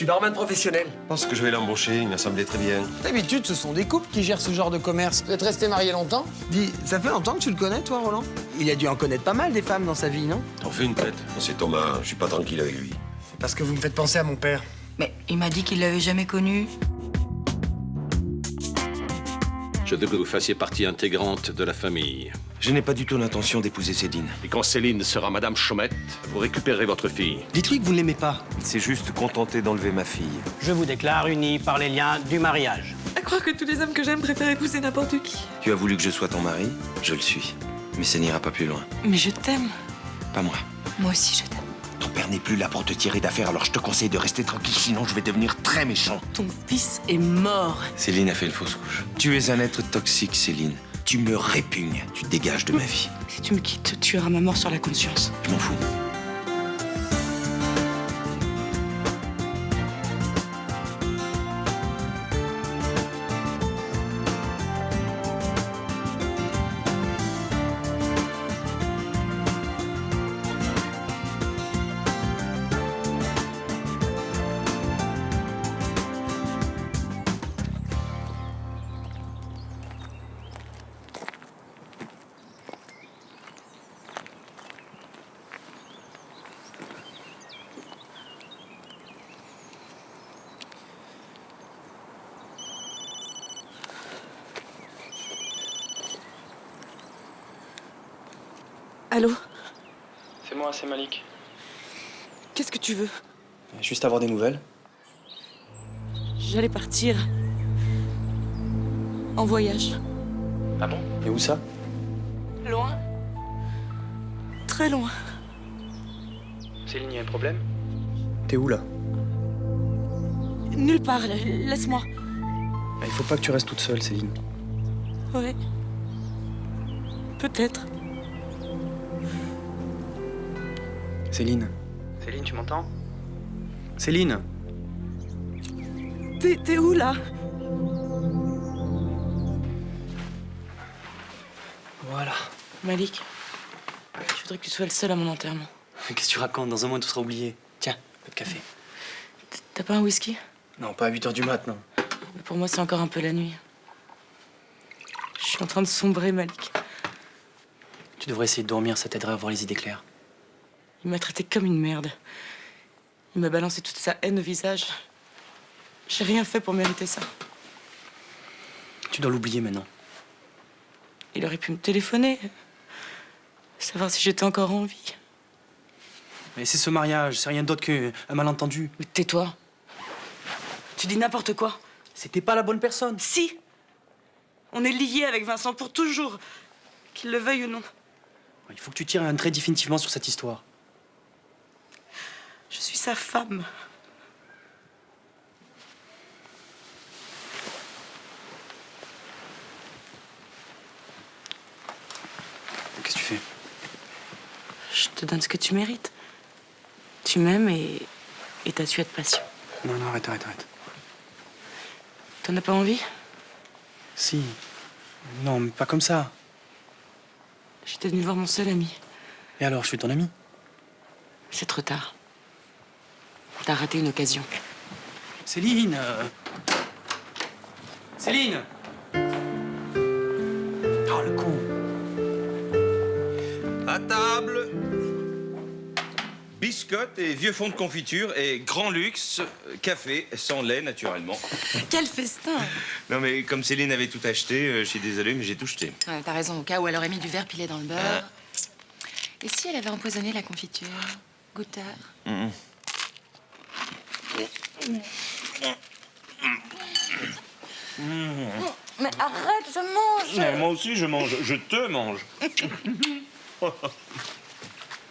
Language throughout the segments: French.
suis barman professionnel. Je pense que je vais l'embaucher, il m'a semblé très bien. D'habitude, ce sont des couples qui gèrent ce genre de commerce. Vous êtes resté mariés longtemps? Dis, ça fait longtemps que tu le connais, toi, Roland? Il a dû en connaître pas mal des femmes dans sa vie, non? T'en fais une tête. C'est Thomas, je suis pas tranquille avec lui. C'est parce que vous me faites penser à mon père. Mais il m'a dit qu'il l'avait jamais connu. Je veux que vous fassiez partie intégrante de la famille. Je n'ai pas du tout l'intention d'épouser Céline. Et quand Céline sera Madame Chaumette, vous récupérerez votre fille. Dites-lui que vous ne l'aimez pas. Il s'est juste contenté d'enlever ma fille. Je vous déclare unis par les liens du mariage. À croire que tous les hommes que j'aime préfèrent épouser n'importe qui. Tu as voulu que je sois ton mari? Je le suis. Mais ça n'ira pas plus loin. Mais je t'aime. Pas moi. Moi aussi, je t'aime. Ton père n'est plus là pour te tirer d'affaire, alors je te conseille de rester tranquille, sinon je vais devenir très méchant. Ton fils est mort. Céline a fait une fausse couche. Tu es un être toxique, Céline. Tu me répugnes. Tu te dégages de ma vie. Si tu me quittes, tu auras ma mort sur la conscience. Je m'en fous. Allô? C'est moi, c'est Malik. Qu'est-ce que tu veux? Juste avoir des nouvelles. J'allais partir. En voyage. Ah bon? Et où ça? Loin. Très loin. Céline, y a un problème? T'es où là? Nulle part, laisse-moi. Il faut pas que tu restes toute seule, Céline. Ouais. Peut-être. Céline. Céline, tu m'entends? Céline! T'es où, là? Voilà. Malik, je voudrais que tu sois le seul à mon enterrement. Qu'est-ce que tu racontes? Dans un mois, tout sera oublié. Tiens, un peu de café. T'as pas un whisky? Non, pas à 8 h du mat, non. Mais pour moi, c'est encore un peu la nuit. Je suis en train de sombrer, Malik. Tu devrais essayer de dormir, ça t'aiderait à avoir les idées claires. Il m'a traité comme une merde. Il m'a balancé toute sa haine au visage. J'ai rien fait pour mériter ça. Tu dois l'oublier maintenant. Il aurait pu me téléphoner. Savoir si j'étais encore en vie. Mais c'est ce mariage, c'est rien d'autre qu'un malentendu. Mais tais-toi. Tu dis n'importe quoi. C'était pas la bonne personne. Si. On est liés avec Vincent pour toujours. Qu'il le veuille ou non. Il faut que tu tires un trait définitivement sur cette histoire. Je suis sa femme. Qu'est-ce que tu fais? Je te donne ce que tu mérites. Tu m'aimes et t'as su être patient. Non, arrête. T'en as pas envie? Si. Non, mais pas comme ça. J'étais venue voir mon seul ami. Et alors, je suis ton ami? C'est trop tard. T'as raté une occasion. Céline Céline! Oh, le con! À table. Biscottes et vieux fonds de confiture et grand luxe, café, sans lait naturellement. Quel festin! Non mais comme Céline avait tout acheté, je suis désolé mais j'ai tout jeté. Ouais, t'as raison, au cas où elle aurait mis du verre pilé dans le beurre. Et si elle avait empoisonné la confiture? Goûteur. Mais arrête, je mange! Moi aussi je mange, je te mange.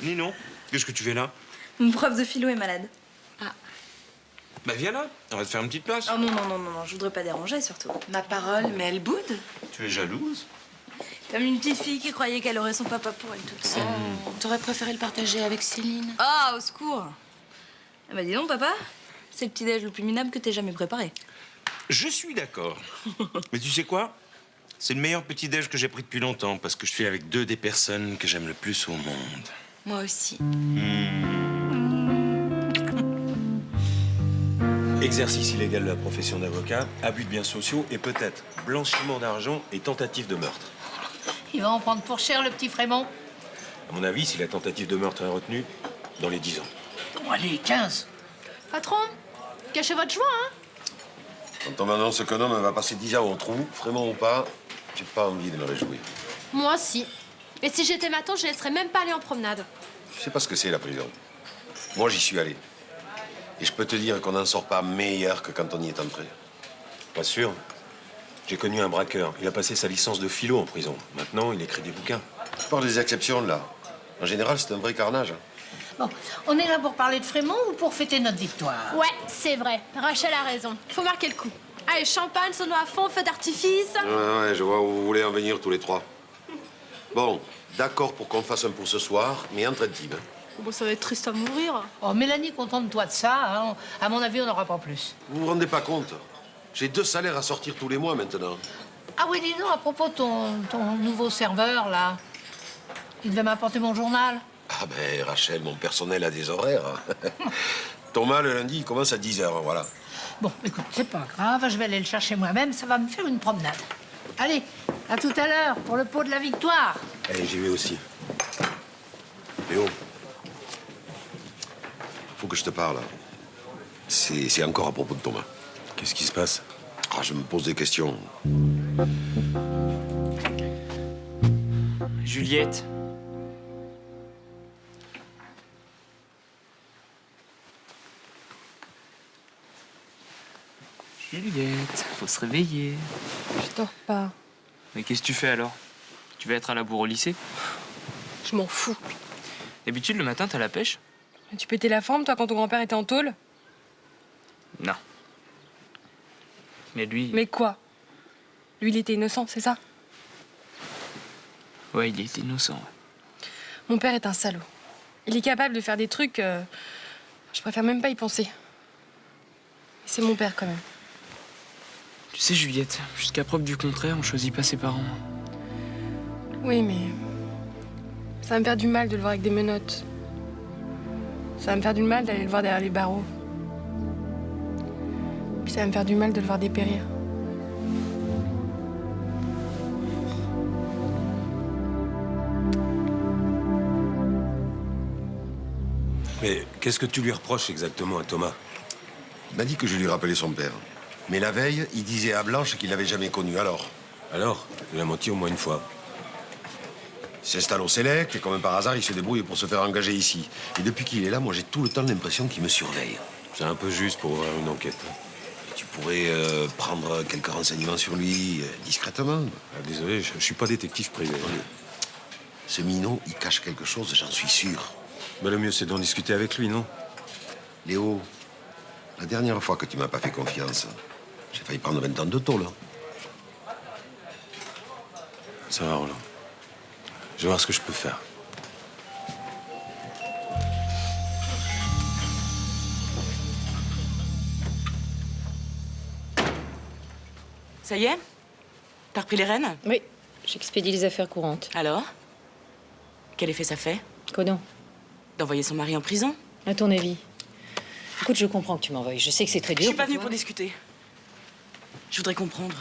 Ninon, qu'est-ce que tu fais là? Mon prof de philo est malade. Bah viens là, on va te faire une petite place. Oh non, je voudrais pas déranger surtout. Ma parole, mais elle boude. Tu es jalouse? Comme une petite fille qui croyait qu'elle aurait son papa pour elle toute seule. T'aurais préféré le partager avec Céline? Ah, au secours! Ah bah dis donc, papa, c'est le petit-déj le plus minable que t'aies jamais préparé. Je suis d'accord. Mais tu sais quoi? C'est le meilleur petit-déj que j'ai pris depuis longtemps parce que je suis avec deux des personnes que j'aime le plus au monde. Moi aussi. Exercice illégal de la profession d'avocat, abus de biens sociaux et peut-être blanchiment d'argent et tentative de meurtre. Il va en prendre pour cher, le petit Frémont. À mon avis, si la tentative de meurtre est retenue, dans les 10 ans. Bon, allez, 15. Patron, cachez votre joie, hein. Quand on m'annonce qu'un homme va passer 10 ans au trou, Frémont ou pas, j'ai pas envie de me réjouir. Moi, si. Et si j'étais ma tante, je laisserais même pas aller en promenade. Je sais pas ce que c'est, la prison. Moi, j'y suis allé. Et je peux te dire qu'on n'en sort pas meilleur que quand on y est entré. Pas sûr. J'ai connu un braqueur. Il a passé sa licence de philo en prison. Maintenant, il écrit des bouquins. Je parle des exceptions, là. En général, c'est un vrai carnage. Bon, on est là pour parler de Frémont ou pour fêter notre victoire? Ouais, c'est vrai. Rachel a raison. Faut marquer le coup. Allez, champagne, sono à fond, feu d'artifice. Ouais, je vois où vous voulez en venir tous les trois. Bon, d'accord pour qu'on fasse un pour ce soir, mais entre intimes. Bon, ça va être triste à mourir. Oh, Mélanie, contente-toi de ça. Hein. À mon avis, on n'aura pas plus. Vous vous rendez pas compte? J'ai 2 salaires à sortir tous les mois maintenant. Ah oui, dis donc, à propos de ton nouveau serveur, là. Il devait m'apporter mon journal. Ah ben, Rachel, mon personnel a des horaires. Thomas, le lundi, il commence à 10h, voilà. Bon, écoute, c'est pas grave, je vais aller le chercher moi-même, ça va me faire une promenade. Allez, à tout à l'heure pour le pot de la victoire. Allez, j'y vais aussi. Léo, faut que je te parle. C'est encore à propos de Thomas. Qu'est-ce qui se passe? Ah, je me pose des questions. Juliette. Juliette, faut se réveiller. Je dors pas. Mais qu'est-ce que tu fais alors? Tu vas être à la bourre au lycée? Je m'en fous. D'habitude, le matin, t'as la pêche? Mais tu pétais la forme, toi, quand ton grand-père était en tôle? Non. Mais lui... Mais quoi? Lui, il était innocent, c'est ça? Ouais, il était innocent. Ouais. Mon père est un salaud. Il est capable de faire des trucs... Je préfère même pas y penser. Mais c'est mon père, quand même. Tu sais, Juliette, jusqu'à preuve du contraire, on choisit pas ses parents. Oui, mais... ça va me faire du mal de le voir avec des menottes. Ça va me faire du mal d'aller le voir derrière les barreaux. Puis ça va me faire du mal de le voir dépérir. Mais qu'est-ce que tu lui reproches exactement à Thomas? Il m'a dit que je lui rappelais son père. Mais la veille, il disait à Blanche qu'il l'avait jamais connu. Alors, il l'a menti au moins une fois. il s'installe au Sélect et comme par hasard, il se débrouille pour se faire engager ici. Et depuis qu'il est là, moi, j'ai tout le temps l'impression qu'il me surveille. C'est un peu juste pour ouvrir une enquête. Et tu pourrais prendre quelques renseignements sur lui discrètement. Ah, désolé, je suis pas détective privé. Ce minot, il cache quelque chose, j'en suis sûr. Mais le mieux, c'est d'en discuter avec lui, non? Léo, la dernière fois que tu m'as pas fait confiance, j'ai failli prendre 20 ans de tôle. Ça va, Roland. Je vais voir ce que je peux faire. Ça y est? T'as repris les rênes? Oui, j'expédie les affaires courantes. Alors? Quel effet ça fait? Quoi donc? D'envoyer son mari en prison? À ton avis? Écoute, je comprends que tu m'envoies. Je sais que c'est très dur. Je suis pas venue toi. pour discuter. Je voudrais comprendre.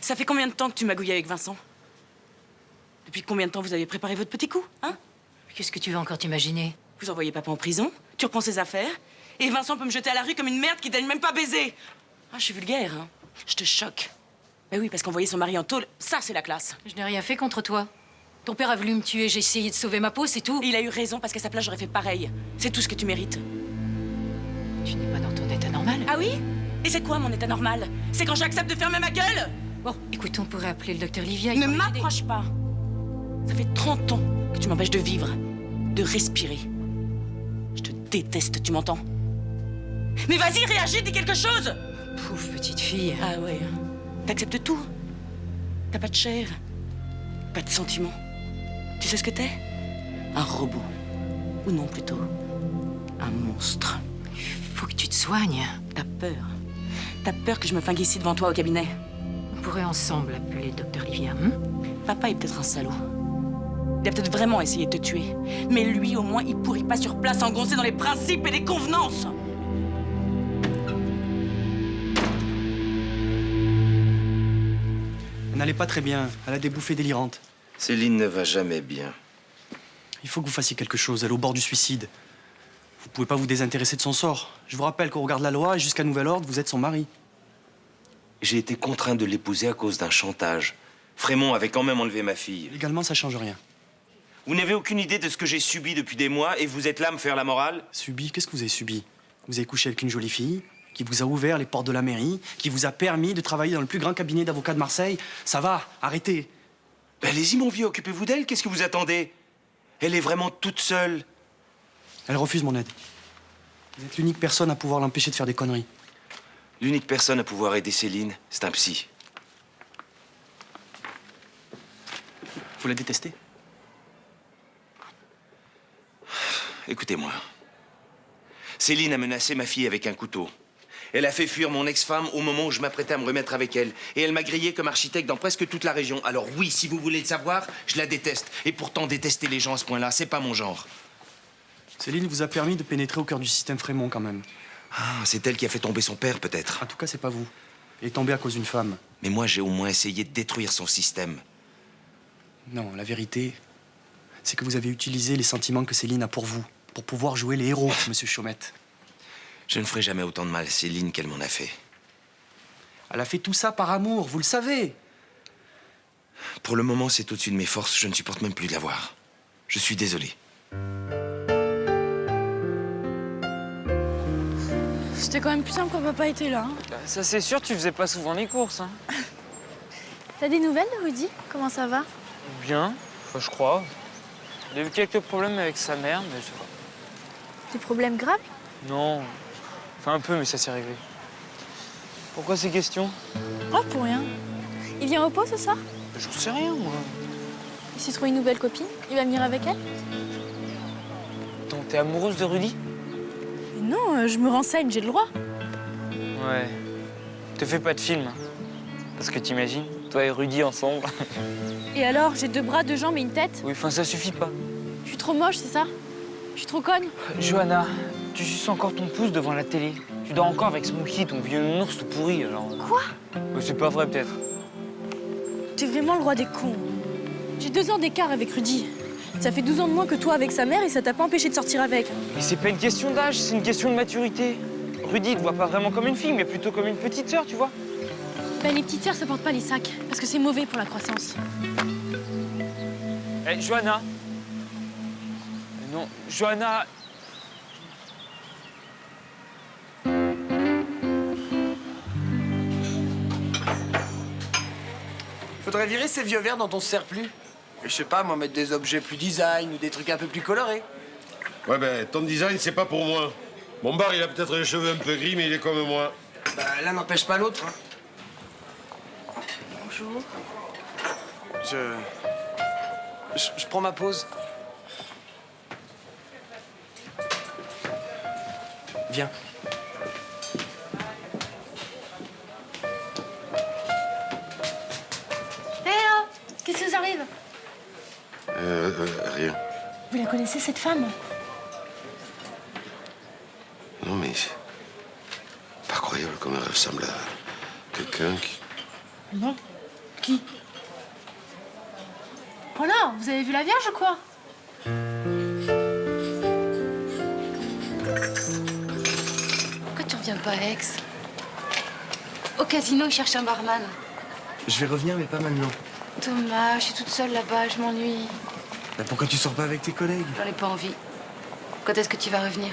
Ça fait combien de temps que tu magouilles avec Vincent? Depuis combien de temps vous avez préparé votre petit coup, hein? Qu'est-ce que tu veux encore t'imaginer? Vous envoyez papa en prison, tu reprends ses affaires, et Vincent peut me jeter à la rue comme une merde qui daigne même pas baiser. Ah, je suis vulgaire, hein? Je te choque. Mais oui, parce qu'envoyer son mari en tôle, ça, c'est la classe. Je n'ai rien fait contre toi. Ton père a voulu me tuer, j'ai essayé de sauver ma peau, c'est tout. Il a eu raison, parce qu'à sa place, j'aurais fait pareil. C'est tout ce que tu mérites. Tu n'es pas dans ton état normal. Ah oui? Et c'est quoi mon état normal? C'est quand j'accepte de fermer ma gueule? Bon, écoute, on pourrait appeler le docteur Livia. Ne m'approche pas. Ça fait 30 ans que tu m'empêches de vivre, de respirer. Je te déteste, tu m'entends? Mais vas-y, réagis, dis quelque chose! Pauvre petite fille. Ah ouais, t'acceptes tout. T'as pas de chair, pas de sentiments. Tu sais ce que t'es? Un robot. Ou non, plutôt, un monstre. Faut que tu te soignes. T'as peur. T'as peur que je me flingue ici devant toi au cabinet. On pourrait ensemble appeler le docteur Livia, Papa est peut-être un salaud. Il a peut-être vraiment essayé de te tuer. Mais lui, au moins, il pourrit pas sur place, engoncé dans les principes et les convenances. n'allait pas très bien. Elle a des bouffées délirantes. Céline ne va jamais bien. Il faut que vous fassiez quelque chose. Elle est au bord du suicide. Vous pouvez pas vous désintéresser de son sort. Je vous rappelle qu'au regard de la loi, et jusqu'à nouvel ordre, vous êtes son mari. J'ai été contraint de l'épouser à cause d'un chantage. Frémont avait quand même enlevé ma fille. Légalement, ça change rien. Vous n'avez aucune idée de ce que j'ai subi depuis des mois et vous êtes là à me faire la morale? Subi? Qu'est-ce que vous avez subi? Vous avez couché avec une jolie fille qui vous a ouvert les portes de la mairie, qui vous a permis de travailler dans le plus grand cabinet d'avocats de Marseille. Ça va, arrêtez. Ben allez-y, mon vieux, occupez-vous d'elle. Qu'est-ce que vous attendez? Elle est vraiment toute seule. Elle refuse mon aide. Vous êtes l'unique personne à pouvoir l'empêcher de faire des conneries. L'unique personne à pouvoir aider Céline, c'est un psy. Vous la détestez? Écoutez-moi. Céline a menacé ma fille avec un couteau. Elle a fait fuir mon ex-femme au moment où je m'apprêtais à me remettre avec elle. Et elle m'a grillé comme architecte dans presque toute la région. Alors oui, si vous voulez le savoir, je la déteste. Et pourtant, détester les gens à ce point-là, c'est pas mon genre. Céline vous a permis de pénétrer au cœur du système Frémont, quand même. Ah, c'est elle qui a fait tomber son père, peut-être. En tout cas, c'est pas vous. Elle est tombée à cause d'une femme. Mais moi, j'ai au moins essayé de détruire son système. Non, la vérité, c'est que vous avez utilisé les sentiments que Céline a pour vous, pour pouvoir jouer les héros, monsieur Chaumette. Je ne ferai jamais autant de mal à Céline qu'elle m'en a fait. Elle a fait tout ça par amour, vous le savez. Pour le moment, c'est au-dessus de mes forces. Je ne supporte même plus de la voir. Je suis désolé. C'était quand même plus simple quand papa était là. Hein. Ça, c'est sûr, tu faisais pas souvent les courses. Hein. T'as des nouvelles de Rudy? Comment ça va? Bien, enfin, je crois. Il a eu quelques problèmes avec sa mère, mais ça va. Des problèmes graves? Non, enfin un peu, mais ça s'est réglé. Pourquoi ces questions? Oh, pour rien. Il vient au pot ce soir? J'en sais rien, moi. Il s'est trouvé une nouvelle copine? Il va venir avec elle? Donc, t'es amoureuse de Rudy? Mais non, je me renseigne, j'ai le droit. Ouais. Te fais pas de film. Hein. Parce que t'imagines, toi et Rudy ensemble. Et alors, j'ai 2 bras, 2 jambes et une tête? Oui, enfin, ça suffit pas. Je suis trop moche, c'est ça? Je suis trop conne? Johanna, tu suces encore ton pouce devant la télé. Tu dors encore avec Smokey, ton vieux ours tout pourri, alors... Quoi? C'est pas vrai, peut-être. T'es vraiment le roi des cons. J'ai 2 ans d'écart avec Rudy. Ça fait 12 ans de moins que toi avec sa mère et ça t'a pas empêché de sortir avec. Mais c'est pas une question d'âge, c'est une question de maturité. Rudy te voit pas vraiment comme une fille, mais plutôt comme une petite sœur, tu vois. Ben, les petites sœurs, ça porte pas les sacs, parce que c'est mauvais pour la croissance. Hé, Johanna. Non, Johanna. Faudrait virer ces vieux verres dont on se sert plus. Je sais pas, moi, mettre des objets plus design ou des trucs un peu plus colorés. Ouais, ben, ton design, c'est pas pour moi. Mon bar, il a peut-être les cheveux un peu gris, mais il est comme moi. Bah, l'un n'empêche pas l'autre. Hein. Bonjour. Je prends ma pause. Viens. Qu'est-ce qui vous arrive? Rien. Vous la connaissez, cette femme? Non, mais c'est pas croyable comme elle ressemble à quelqu'un qui... Bon. Qui? Oh là, vous avez vu la Vierge ou quoi? Pourquoi tu reviens pas, Alex? Au casino, il cherche un barman. Je vais revenir, mais pas maintenant. Thomas, je suis toute seule là-bas, je m'ennuie. Bah, pourquoi tu sors pas avec tes collègues? J'en ai pas envie. Quand est-ce que tu vas revenir?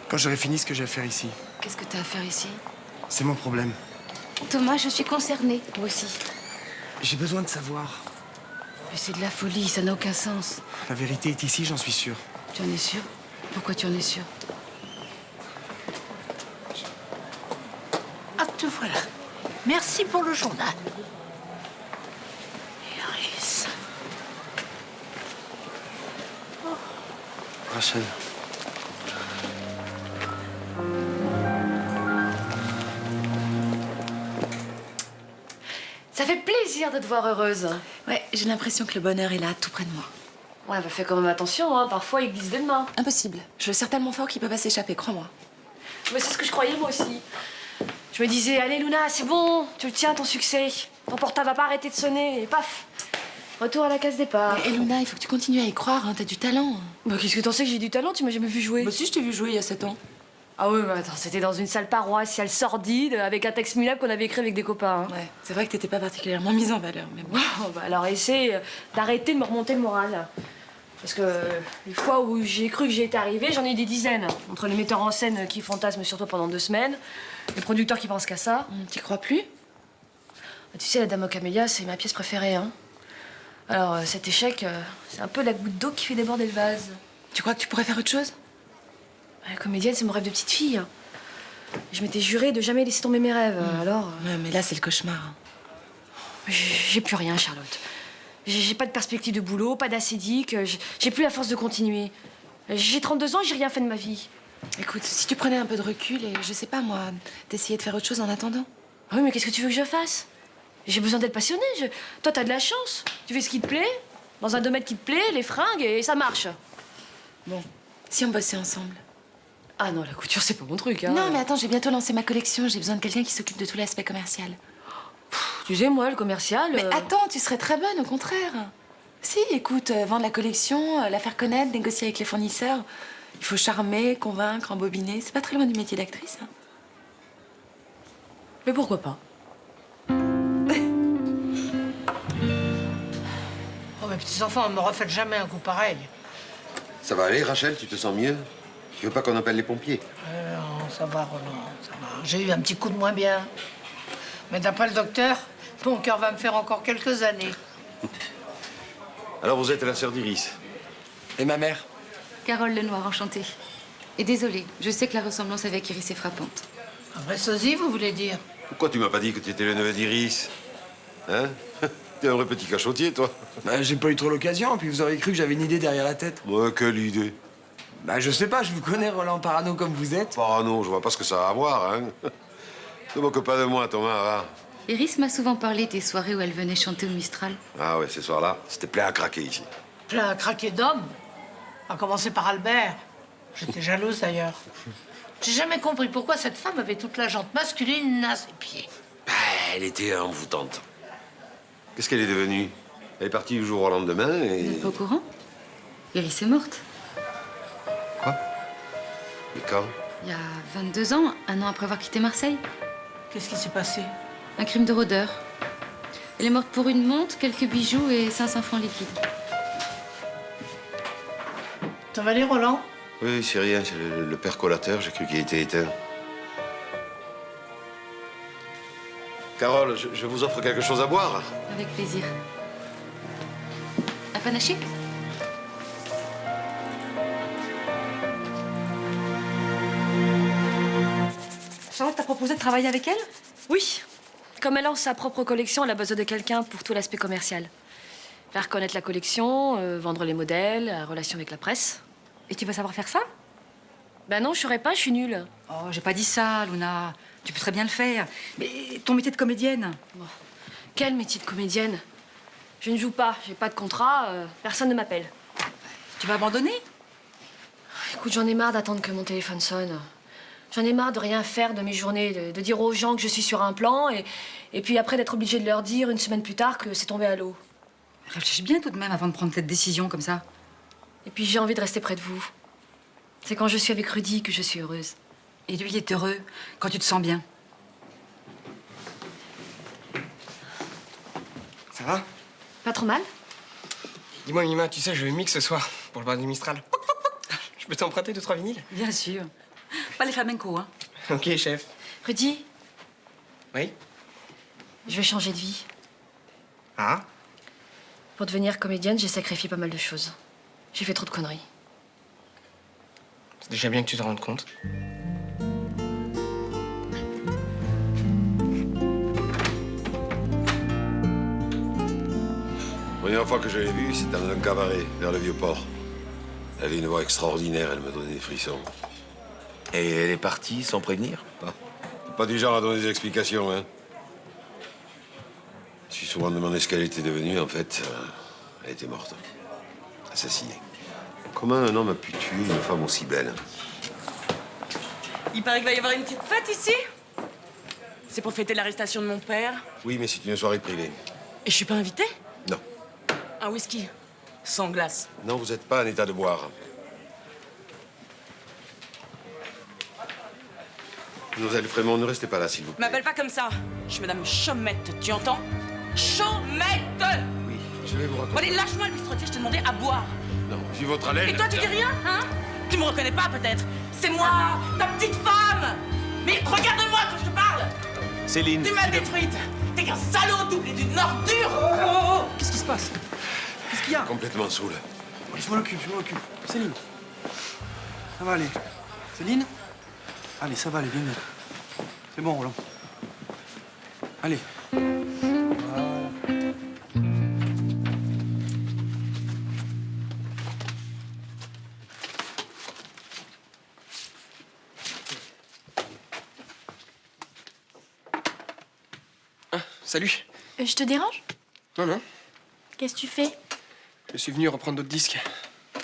Quand j'aurai fini ce que j'ai à faire ici. Qu'est-ce que t'as à faire ici? C'est mon problème. Thomas, je suis concernée, moi aussi. J'ai besoin de savoir. Mais c'est de la folie, ça n'a aucun sens. La vérité est ici, j'en suis sûr. Tu en es sûr? Pourquoi tu en es sûr? Ah, te voilà. Merci pour le journal. Iris. Rachel. Ça fait plaisir de te voir heureuse. Ouais, j'ai l'impression que le bonheur est là, tout près de moi. Ouais, bah fais quand même attention, hein. Parfois il glisse des mains. Impossible. Je le serre tellement fort qu'il peut pas s'échapper, crois-moi. Mais c'est ce que je croyais moi aussi. Je me disais, allez Luna, c'est bon, tu le tiens ton succès. Ton portable va pas arrêter de sonner, et paf. Retour à la case départ. Et Luna, il faut que tu continues à y croire, hein, t'as du talent. Bah, qu'est-ce que t'en sais que j'ai du talent? Tu m'as jamais vu jouer. Bah si, je t'ai vu jouer il y a 7 ans. Ah oui, bah attends, c'était dans une salle paroissiale sordide, avec un texte minable qu'on avait écrit avec des copains. Hein. Ouais, c'est vrai que t'étais pas particulièrement mise en valeur, mais bon. Oh, bah alors essaie d'arrêter de me remonter le moral. Parce que les fois où j'ai cru que j'y étais arrivée, j'en ai eu des dizaines. Entre les metteurs en scène qui fantasment sur toi pendant 2 semaines, les producteurs qui pensent qu'à ça. T'y crois plus? Tu sais, la Dame aux Camélias, c'est ma pièce préférée, hein. Alors, cet échec, c'est un peu la goutte d'eau qui fait déborder le vase. Tu crois que tu pourrais faire autre chose? La comédienne, c'est mon rêve de petite fille. Je m'étais juré de jamais laisser tomber mes rêves, alors... Ouais, mais là, c'est le cauchemar. J'ai plus rien, Charlotte. J'ai pas de perspective de boulot, pas d'acédique, j'ai plus la force de continuer. J'ai 32 ans, j'ai rien fait de ma vie. Écoute, si tu prenais un peu de recul et, je sais pas moi, d'essayer de faire autre chose en attendant. Oui, mais qu'est-ce que tu veux que je fasse? J'ai besoin d'être passionnée. Toi, t'as de la chance. Tu fais ce qui te plaît, dans un domaine qui te plaît, les fringues, et ça marche. Bon, si on bossait ensemble. Ah non, la couture, c'est pas mon truc, hein. Non, mais attends, j'ai bientôt lancé ma collection. J'ai besoin de quelqu'un qui s'occupe de tout l'aspect commercial. Tu sais, moi, le commercial... Mais attends, tu serais très bonne, au contraire. Si, écoute, vendre la collection, la faire connaître, négocier avec les fournisseurs. Il faut charmer, convaincre, embobiner. C'est pas très loin du métier d'actrice, hein. Mais pourquoi pas? Oh, mes petits-enfants, ne me refaites jamais un coup pareil. Ça va aller, Rachel? Tu te sens mieux? Tu veux pas qu'on appelle les pompiers? Non, ça va, Roland, ça va. J'ai eu un petit coup de moins bien. Mais d'après le docteur, mon cœur va me faire encore quelques années. Alors vous êtes la sœur d'Iris. Et ma mère? Carole Lenoir, enchantée. Et désolée, je sais que la ressemblance avec Iris est frappante. Un vrai sosie, vous voulez dire? Pourquoi tu m'as pas dit que tu étais le neveu d'Iris? Hein? T'es un vrai petit cachotier, toi. Bah, j'ai pas eu trop l'occasion, puis vous auriez cru que j'avais une idée derrière la tête. Ouais, quelle idée? Bah, je sais pas, je vous connais, Roland Parano, comme vous êtes. Parano, je vois pas ce que ça a à voir, hein. Ne moque pas de moi, Thomas, va. Iris m'a souvent parlé des soirées où elle venait chanter au Mistral. Ah ouais, ces soirs-là, c'était plein à craquer ici. Plein à craquer d'hommes. À commencer par Albert. J'étais jalouse, d'ailleurs. J'ai jamais compris pourquoi cette femme avait toute la jante masculine à ses pieds. Bah, elle était envoûtante. Qu'est-ce qu'elle est devenue? Elle est partie du jour au lendemain et... Vous n'êtes pas au courant? Iris est morte. Quoi? Mais quand? Il y a 22 ans, 1 an après avoir quitté Marseille. Qu'est-ce qui s'est passé? Un crime de rôdeur. Elle est morte pour une montre, quelques bijoux et 500 francs liquides. Ça va aller, Roland? Oui, c'est rien, c'est le percolateur, j'ai cru qu'il était éteint. Carole, je vous offre quelque chose à boire? Avec plaisir. Un panaché? Charlotte t'a proposé de travailler avec elle? Oui. Comme elle lance sa propre collection, elle a besoin de quelqu'un pour tout l'aspect commercial. Faire connaître la collection, vendre les modèles, la relation avec la presse. Et tu vas savoir faire ça? Ben non, je saurais pas, je suis nulle. Oh, j'ai pas dit ça, Luna. Tu peux très bien le faire. Mais ton métier de comédienne? Bon. Quel métier de comédienne? Je ne joue pas, j'ai pas de contrat, personne ne m'appelle. Tu vas abandonner? Écoute, j'en ai marre d'attendre que mon téléphone sonne. J'en ai marre de rien faire de mes journées, de dire aux gens que je suis sur un plan et puis après d'être obligée de leur dire 1 semaine plus tard que c'est tombé à l'eau. Réfléchis bien tout de même avant de prendre cette décision comme ça. Et puis j'ai envie de rester près de vous. C'est quand je suis avec Rudy que je suis heureuse. Et lui est heureux quand tu te sens bien. Ça va? Pas trop mal? Dis-moi, Mima, tu sais, je mixe ce soir pour le bar du Mistral. Je peux t'emprunter 2-3 vinyles? Bien sûr. Pas les flamencos, hein. Ok, chef. Rudy? Oui? Je vais changer de vie. Ah? Pour devenir comédienne, j'ai sacrifié pas mal de choses. J'ai fait trop de conneries. C'est déjà bien que tu te rendes compte. La première fois que je l'ai vue, c'était dans un cabaret, vers le Vieux-Port. Elle avait une voix extraordinaire, elle me donnait des frissons. Et elle est partie sans prévenir? Pas du genre à donner des explications, hein. Je me suis souvent demandé ce qu'elle était devenue, en fait. Elle était morte. Assassinée. Comment un homme a pu tuer une femme aussi belle? Il paraît qu'il va y avoir une petite fête ici. C'est pour fêter l'arrestation de mon père. Oui, mais c'est une soirée privée. Et je suis pas invitée? Non. Un whisky. Sans glace. Non, vous n'êtes pas en état de boire. Mademoiselle Frémont, ne restez pas là, s'il vous plaît. M'appelle pas comme ça. Je suis Madame Chaumette, tu entends? Chaumette! Oui, je vais vous Bon, raconter. allez, lâche-moi le bistrotier, je t'ai demandé à boire. Non, vu votre haleine... Et toi, tu dis rien, hein? Tu me reconnais pas, peut-être? C'est moi, ta petite femme! Mais regarde-moi quand je te parle! Céline. Tu m'as détruite! T'es qu'un salaud doublé d'une ordure! Qu'est-ce qui se passe? Qu'est-ce qu'il y a? Complètement saoul. Je m'en occupe, je m'en occupe. Céline. Ça va aller. Céline? Allez, ça va aller, viens. C'est bon, Roland. Allez. Ah, salut. Je te dérange? Non, non. Qu'est-ce que tu fais? Je suis venu reprendre d'autres disques.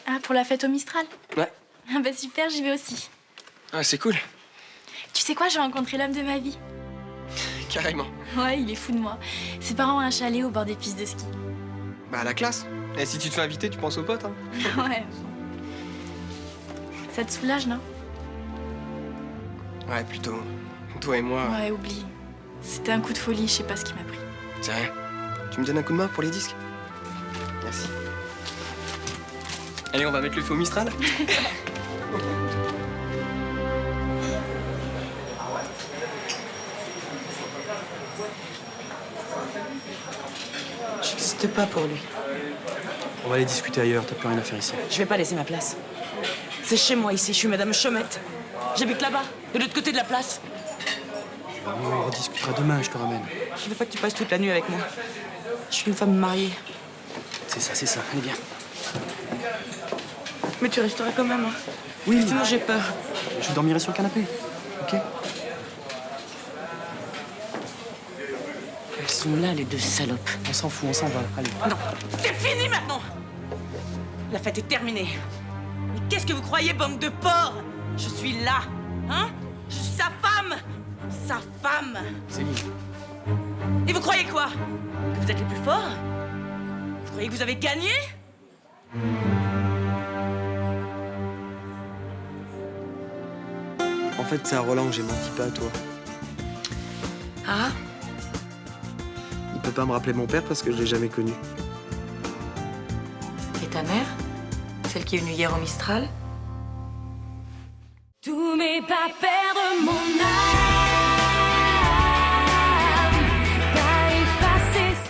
Ah, pour la fête au Mistral? Ouais. Ah bah super, j'y vais aussi. Ah, c'est cool. Tu sais quoi, j'ai rencontré l'homme de ma vie. Carrément. Ouais, il est fou de moi. Ses parents ont un chalet au bord des pistes de ski. Bah, la classe. Et si tu te fais inviter, tu penses aux potes, hein. Ouais. Ça te soulage, non? Ouais, plutôt. Toi et moi. Ouais, oublie. C'était un coup de folie, je sais pas ce qui m'a pris. C'est rien. Tu me donnes un coup de main pour les disques? Merci. Allez, on va mettre le feu au Mistral. J'existe pas pour lui. On va aller discuter ailleurs, t'as plus rien à faire ici. Je vais pas laisser ma place. C'est chez moi ici, je suis Madame Chaumette. J'habite là-bas, de l'autre côté de la place. On rediscutera demain, je te ramène. Je veux pas que tu passes toute la nuit avec moi. Je suis une femme mariée. C'est ça. Allez, viens. Mais tu resteras quand même, hein. Oui. Sinon j'ai peur. Je dormirai sur le canapé, ok? Elles sont là, les deux salopes. On s'en fout, on s'en va. Allez. Non, c'est fini maintenant. La fête est terminée. Mais qu'est-ce que vous croyez, bande de porcs? Je suis là, hein? Je suis sa femme. Sa femme. Céline. Et vous croyez quoi? Que vous êtes les plus forts? Vous croyez que vous avez gagné? En fait, c'est à Roland que j'ai menti, pas à toi. Ah? Il peut pas me rappeler mon père parce que je l'ai jamais connu. Et ta mère? Celle qui est venue hier au Mistral? Tous mes pas perdre mon âme.